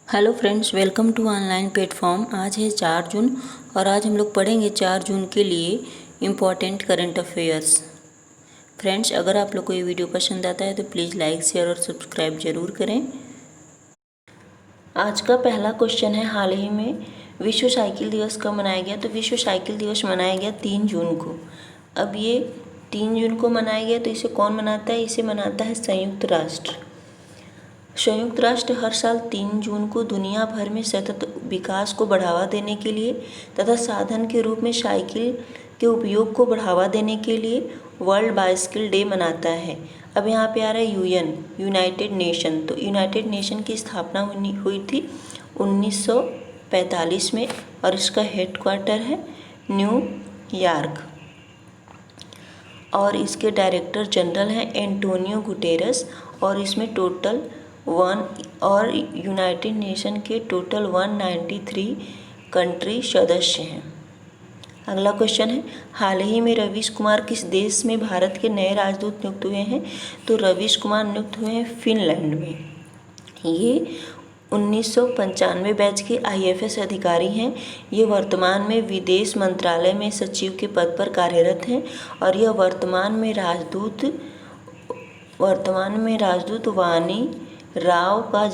Hello friends, welcome to online platform. आज है 4 जून और आज हम लोग पढ़ेंगे 4 जून के लिए इम्पॉर्टेंट करंट अफेयर्स। फ्रेंड्स, अगर आप लोग को ये वीडियो पसंद आता है तो प्लीज़ लाइक, शेयर और सब्सक्राइब जरूर करें। आज का पहला क्वेश्चन है, हाल ही में विश्व साइकिल दिवस कब मनाया गया? तो विश्व साइकिल दिवस मनाया गया 3 जून को। अब ये 3 जून को मनाया गया तो इसे कौन मनाता है? इसे मनाता है संयुक्त राष्ट्र। संयुक्त राष्ट्र हर साल 3 जून को दुनिया भर में सतत विकास को बढ़ावा देने के लिए तथा साधन के रूप में साइकिल के उपयोग को बढ़ावा देने के लिए वर्ल्ड बाइसिकल डे मनाता है। अब यहाँ पे आ रहा है यूनाइटेड नेशन। तो यूनाइटेड नेशन की स्थापना हुई थी 1945 में और इसका हेडक्वार्टर है न्यूयॉर्क और इसके डायरेक्टर जनरल हैं एंटोनियो गुटेरस और इसमें यूनाइटेड नेशन के टोटल 193 कंट्री सदस्य हैं। अगला क्वेश्चन है, हाल ही में रवीश कुमार किस देश में भारत के नए राजदूत नियुक्त हुए हैं? तो रवीश कुमार नियुक्त हुए हैं फिनलैंड में। ये 1995 बैच के IFS अधिकारी हैं। ये वर्तमान में विदेश मंत्रालय में सचिव के पद पर कार्यरत हैं और यह वर्तमान में राजदूत वानी राव का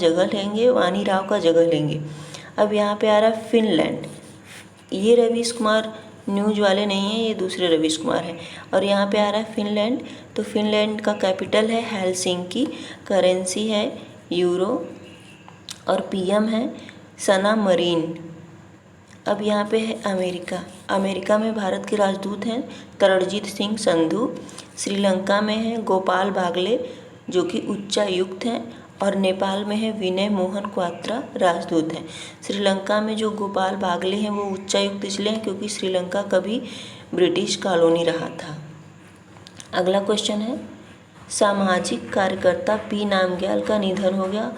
जगह लेंगे। अब यहाँ पे आ रहा है फिनलैंड। ये रवीश कुमार न्यूज वाले नहीं हैं, ये दूसरे रवीश कुमार हैं। और यहाँ पे आ रहा है फिनलैंड। तो फिनलैंड का कैपिटल है हेलसिंकी, करेंसी है यूरो और PM है सना मरीन। अब यहाँ पे है अमेरिका में भारत के राजदूत हैं तरणजीत सिंह संधू। श्रीलंका में है गोपाल बागले जो कि उच्चायुक्त हैं और नेपाल में है विनय मोहन क्वात्रा राजदूत हैं। श्रीलंका में जो गोपाल बागले हैं वो उच्चायुक्त इसलिए हैं क्योंकि श्रीलंका कभी ब्रिटिश कॉलोनी रहा था। अगला क्वेश्चन है, सामाजिक कार्यकर्ता P नामग्याल का निधन हो गया।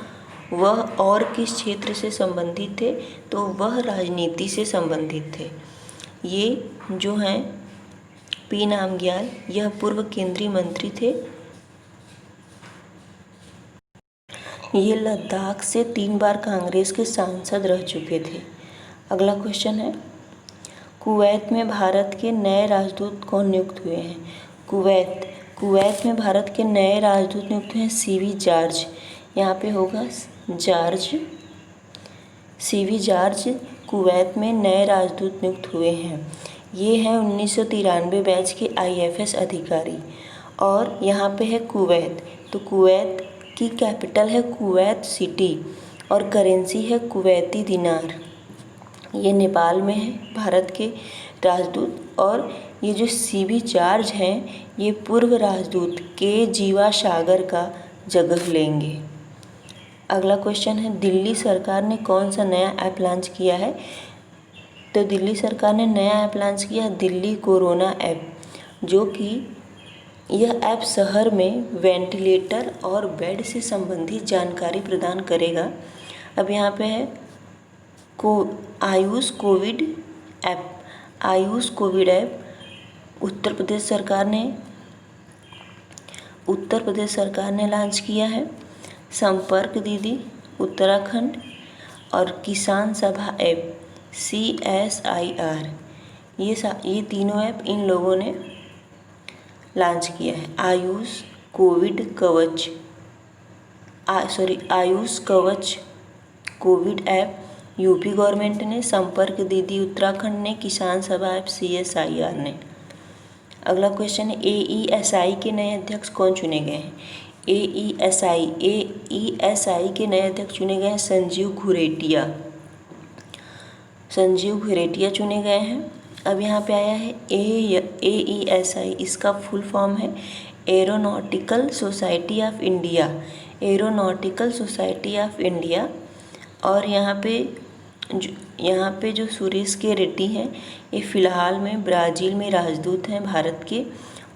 वह और किस क्षेत्र से संबंधित थे? तो वह राजनीति से संबंधित थे। ये जो हैं P नामग्याल, यह पूर्व केंद्रीय मंत्री थे। ये लद्दाख से 3 बार कांग्रेस के सांसद रह चुके थे। अगला क्वेश्चन है, कुवैत में भारत के नए राजदूत कौन नियुक्त हुए हैं? कुवैत में भारत के नए राजदूत नियुक्त हुए हैं CV जॉर्ज। यहाँ पे होगा CV जॉर्ज कुवैत में नए राजदूत नियुक्त हुए हैं। ये हैं 1993 बैच के IFS अधिकारी और यहाँ पे है कुवैत। तो कुवैत की कैपिटल है कुवैत सिटी और करेंसी है कुवैती दिनार। ये नेपाल में है भारत के राजदूत और ये जो CV जॉर्ज हैं ये पूर्व राजदूत के जीवा सागर का जगह लेंगे। अगला क्वेश्चन है, दिल्ली सरकार ने कौन सा नया ऐप लॉन्च किया है? तो दिल्ली सरकार ने नया ऐप लॉन्च किया है दिल्ली कोरोना ऐप, जो कि यह ऐप शहर में वेंटिलेटर और बेड से संबंधित जानकारी प्रदान करेगा। अब यहाँ पे है आयुष कोविड ऐप उत्तर प्रदेश सरकार ने लॉन्च किया है। संपर्क दीदी उत्तराखंड और किसान सभा ऐप CSIR, ये तीनों ऐप इन लोगों ने लॉन्च किया है। आयुष कवच कोविड ऐप यूपी गवर्नमेंट ने, संपर्क दीदी उत्तराखंड ने, किसान सभा ऐप CSIR ने। अगला क्वेश्चन है, AESI के नए अध्यक्ष कौन चुने गए हैं? AESI के नए अध्यक्ष चुने गए हैं संजीव घुरेटिया चुने गए हैं। अब यहाँ पे आया है AESI, इसका फुल फॉर्म है एरोनॉटिकल सोसाइटी ऑफ इंडिया। और यहाँ पे जो सुरेश के रेड्डी हैं ये फ़िलहाल में ब्राज़ील में राजदूत हैं भारत के।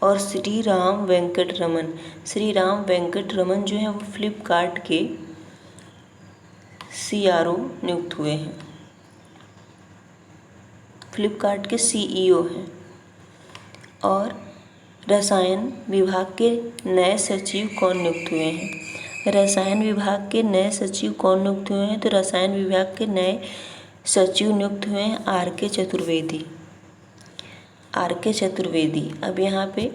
और श्री राम वेंकट रमन जो हैं वो फ्लिपकार्ट के CRO नियुक्त हुए हैं, फ्लिपकार्ट के CEO हैं। और रसायन विभाग के नए सचिव कौन नियुक्त हुए हैं? रसायन विभाग के नए सचिव कौन नियुक्त हुए हैं? तो रसायन विभाग के नए सचिव नियुक्त हुए हैं आर.के. चतुर्वेदी। आर.के. चतुर्वेदी। अब यहाँ पे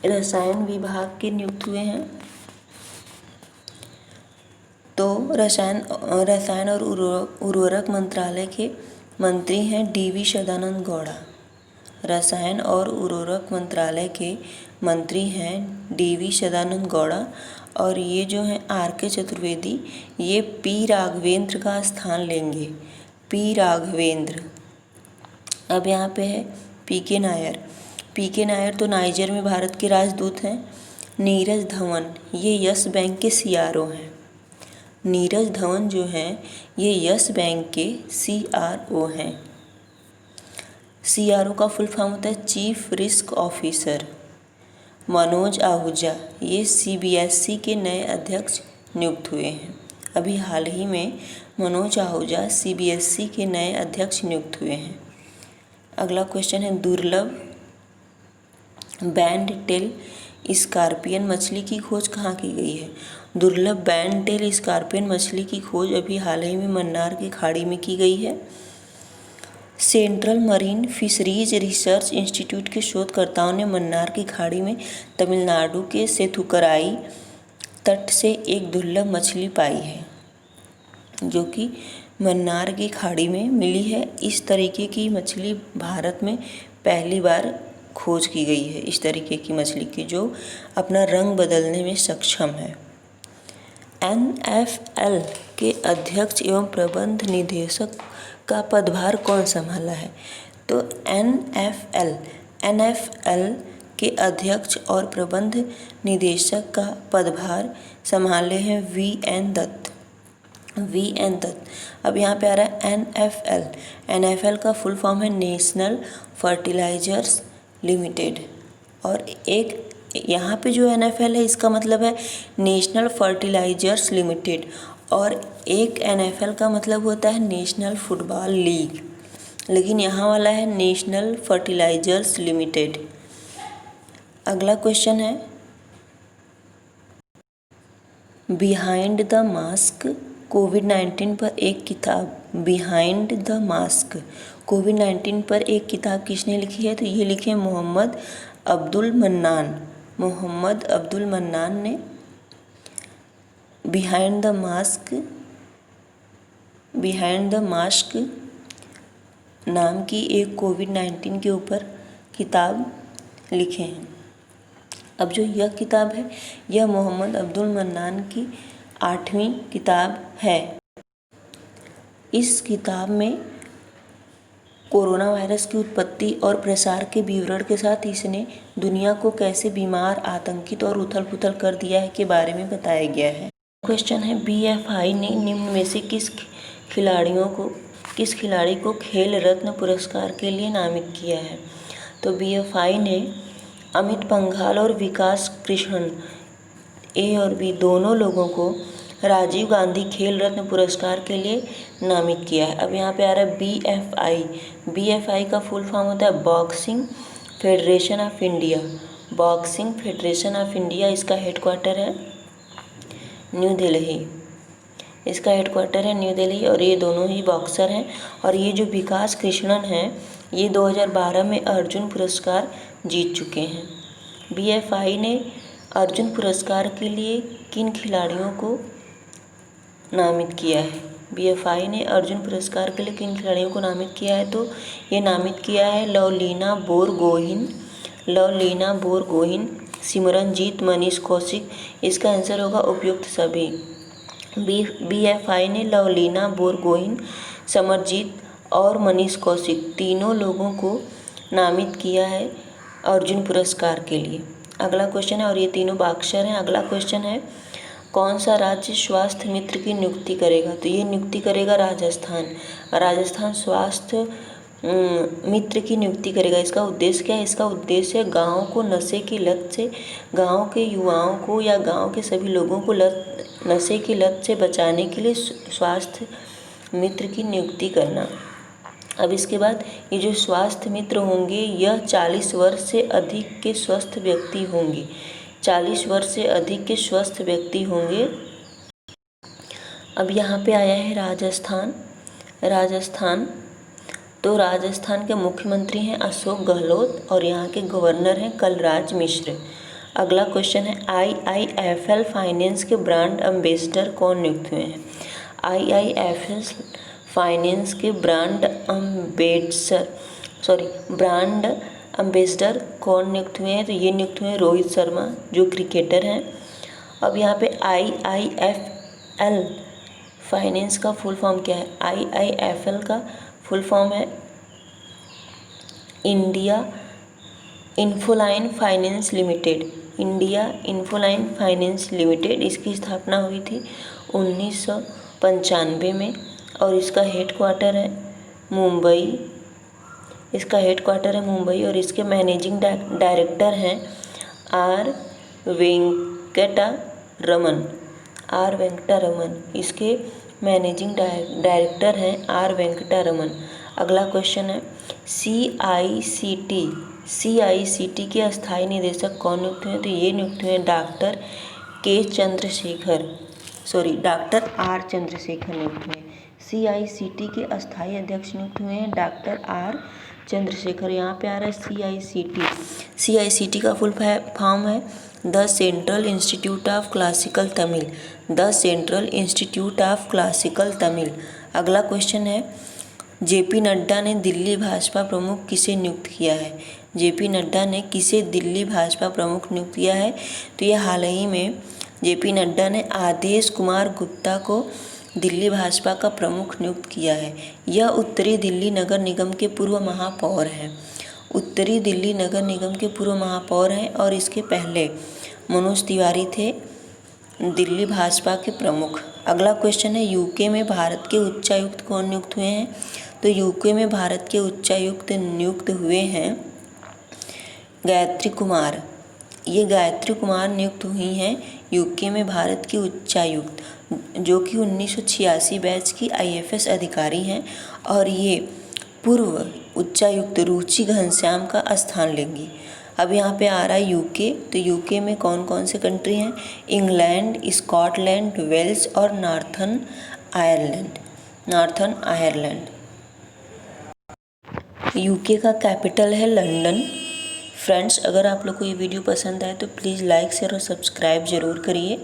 रसायन विभाग के नियुक्त हुए हैं तो रसायन और उर्वरक मंत्रालय के मंत्री हैं डी.वी. सदानंद गौड़ा। रसायन और उर्वरक मंत्रालय के मंत्री हैं डी.वी. सदानंद गौड़ा। और ये जो हैं आर.के. चतुर्वेदी, ये पी. राघवेंद्र का स्थान लेंगे। पी. राघवेंद्र। अब यहाँ पे है पी.के. नायर। पी.के. नायर तो नाइजर में भारत के राजदूत हैं। नीरज धवन, ये यस बैंक के सीआरओ हैं। नीरज धवन जो हैं ये यस बैंक के सीआरओ हैं। सीआरओ का फुल फॉर्म होता है chief risk officer. Manoj Ahuja, ये सीबीएसई के नए अध्यक्ष नियुक्त हुए हैं। अभी हाल ही में मनोज आहूजा सीबीएसई के नए अध्यक्ष नियुक्त हुए हैं। अगला क्वेश्चन है दुर्लभ बैंड टेल स्कॉर्पियन मछली की खोज कहाँ की गई है? दुर्लभ बैंड टेल स्कॉर्पियन मछली की खोज अभी हाल ही में मन्नार की खाड़ी में की गई है। Central marine fisheries research institute के शोधकर्ताओं ने मन्नार की खाड़ी में तमिलनाडु के सेथुकराई तट से एक दुर्लभ मछली पाई है जो कि मन्नार की खाड़ी में मिली है। इस तरीके की मछली भारत में पहली बार खोज की गई है, इस तरीके की मछली की जो अपना रंग बदलने में सक्षम है। एनएफएल के अध्यक्ष एवं प्रबंध निदेशक का पदभार कौन संभाला है? तो एनएफएल के अध्यक्ष और प्रबंध निदेशक का पदभार संभाले हैं वी.एन. दत्त। वी.एन. दत्त। अब यहाँ पे आ रहा है एनएफएल। एनएफएल का फुल फॉर्म है नेशनल फर्टिलाइजर्स लिमिटेड। और एक यहाँ पे जो एनएफएल है इसका मतलब है नेशनल फर्टिलाइजर्स लिमिटेड, और एक एनएफएल का मतलब होता है नेशनल फुटबॉल लीग, लेकिन यहाँ वाला है नेशनल फर्टिलाइजर्स लिमिटेड। अगला क्वेश्चन है बिहाइंड द मास्क कोविड-19 पर एक किताब। बिहाइंड द मास्क कोविड-19 पर एक किताब किसने लिखी है? तो ये लिखे हैं मोहम्मद अब्दुल मन्नान। मोहम्मद अब्दुल मन्नान ने बिहाइंड द मास्क नाम की एक कोविड-19 के ऊपर किताब लिखे हैं। अब जो यह किताब है यह मोहम्मद अब्दुल मन्नान की 8वीं किताब है। इस किताब में कोरोना वायरस की उत्पत्ति और प्रसार के विवरण के साथ इसने दुनिया को कैसे बीमार, आतंकित और उथल-पुथल कर दिया है के बारे में बताया गया है। क्वेश्चन है बीएफआई ने निम्न में से किस खिलाड़ी को खेल रत्न पुरस्कार के लिए नामित किया है? तो बीएफआई ने अमित पंघाल और विकास कृष्णन, ए और बी दोनों लोगों को राजीव गांधी खेल रत्न पुरस्कार के लिए नामित किया है। अब यहाँ पे आ रहा है बीएफआई। बीएफआई का फुल फॉर्म होता है boxing federation of India. Boxing federation of India, इसका हेडक्वार्टर है न्यू दिल्ली। इसका हेडक्वार्टर है न्यू दिल्ली और ये दोनों ही बॉक्सर हैं। और ये जो विकास कृष्णन हैं ये 2012 में अर्जुन पुरस्कार जीत चुके हैं। बीएफआई ने अर्जुन पुरस्कार के लिए किन खिलाड़ियों को नामित किया है? बीएफआई ने अर्जुन पुरस्कार के लिए किन खिलाड़ियों को नामित किया है? तो ये नामित किया है लवलीना बोरगोहिन, सिमरनजीत, मनीष कौशिक। इसका आंसर होगा उपयुक्त सभी। बीएफआई ने लवलीना बोरगोहिन, सिमरनजीत और मनीष कौशिक तीनों लोगों को नामित किया है अर्जुन पुरस्कार के लिए। अगला क्वेश्चन है, और ये तीनों बॉक्सर हैं। अगला क्वेश्चन है कौन सा राज्य स्वास्थ्य मित्र की नियुक्ति करेगा? तो ये नियुक्ति करेगा राजस्थान स्वास्थ्य मित्र की नियुक्ति करेगा। इसका उद्देश्य क्या है? इसका उद्देश्य गाँव को नशे की लत से, गाँव के युवाओं को या गाँव के सभी लोगों को नशे की लत से बचाने के लिए स्वास्थ्य मित्र की नियुक्ति करना। अब इसके बाद ये जो स्वास्थ्य मित्र होंगे यह 40 वर्ष से अधिक के स्वस्थ व्यक्ति होंगे। 40 वर्ष से अधिक के स्वस्थ व्यक्ति होंगे। अब यहाँ पे आया है राजस्थान। तो राजस्थान के मुख्यमंत्री हैं अशोक गहलोत और यहाँ के गवर्नर हैं कलराज मिश्र। अगला क्वेश्चन है IIFL फाइनेंस के ब्रांड एम्बेसडर कौन नियुक्त हुए हैं। IIFL फाइनेंस के ब्रांड एम्बेसडर कौन नियुक्त हुए हैं, तो ये नियुक्त हुए हैं रोहित शर्मा जो क्रिकेटर हैं। अब यहाँ पे IIFL फाइनेंस का फुल फॉर्म क्या है। IIFL का फुल फॉर्म है India Infoline finance limited. India Infoline finance limited, इसकी स्थापना हुई थी 1995 में और इसका हेडक्वार्टर है मुंबई और इसके मैनेजिंग डायरेक्टर हैं आर वेंकटा रमन। इसके मैनेजिंग डायरेक्टर हैं आर वेंकटा रमन। अगला क्वेश्चन है CICT के अस्थायी निदेशक कौन नियुक्त हुए, तो ये नियुक्त हुए डॉक्टर आर चंद्रशेखर नियुक्त हुए। CICT के अस्थायी अध्यक्ष नियुक्त हुए हैं डॉक्टर आर चंद्रशेखर। यहाँ पे आ रहा है CICT का फुल फॉर्म है the central institute of classical Tamil. अगला क्वेश्चन है JP नड्डा ने दिल्ली भाजपा प्रमुख किसे नियुक्त किया है। JP नड्डा ने किसे दिल्ली भाजपा प्रमुख नियुक्त किया है, तो ये हाल ही में JP नड्डा ने आदेश कुमार गुप्ता को दिल्ली भाजपा का प्रमुख नियुक्त किया है। यह उत्तरी दिल्ली नगर निगम के पूर्व महापौर हैं और इसके पहले मनोज तिवारी थे दिल्ली भाजपा के प्रमुख। अगला क्वेश्चन है यूके में भारत के उच्चायुक्त कौन नियुक्त हुए हैं, तो यूके में भारत के उच्चायुक्त नियुक्त हुए हैं गायत्री कुमार। ये गायत्री कुमार नियुक्त हुई हैं यूके में भारत की उच्चायुक्त, जो कि 1986 बैच की IFS अधिकारी हैं और ये पूर्व उच्चायुक्त रुचि घनश्याम का स्थान लेंगी। अब यहाँ पे आ रहा है यूके, तो यूके में कौन कौन से कंट्री हैं, इंग्लैंड, स्कॉटलैंड, वेल्स और नॉर्थर्न आयरलैंड। यूके का कैपिटल है लंदन। फ्रेंड्स, अगर आप लोग को ये वीडियो पसंद आए तो प्लीज़ लाइक शेयर और सब्सक्राइब ज़रूर करिए।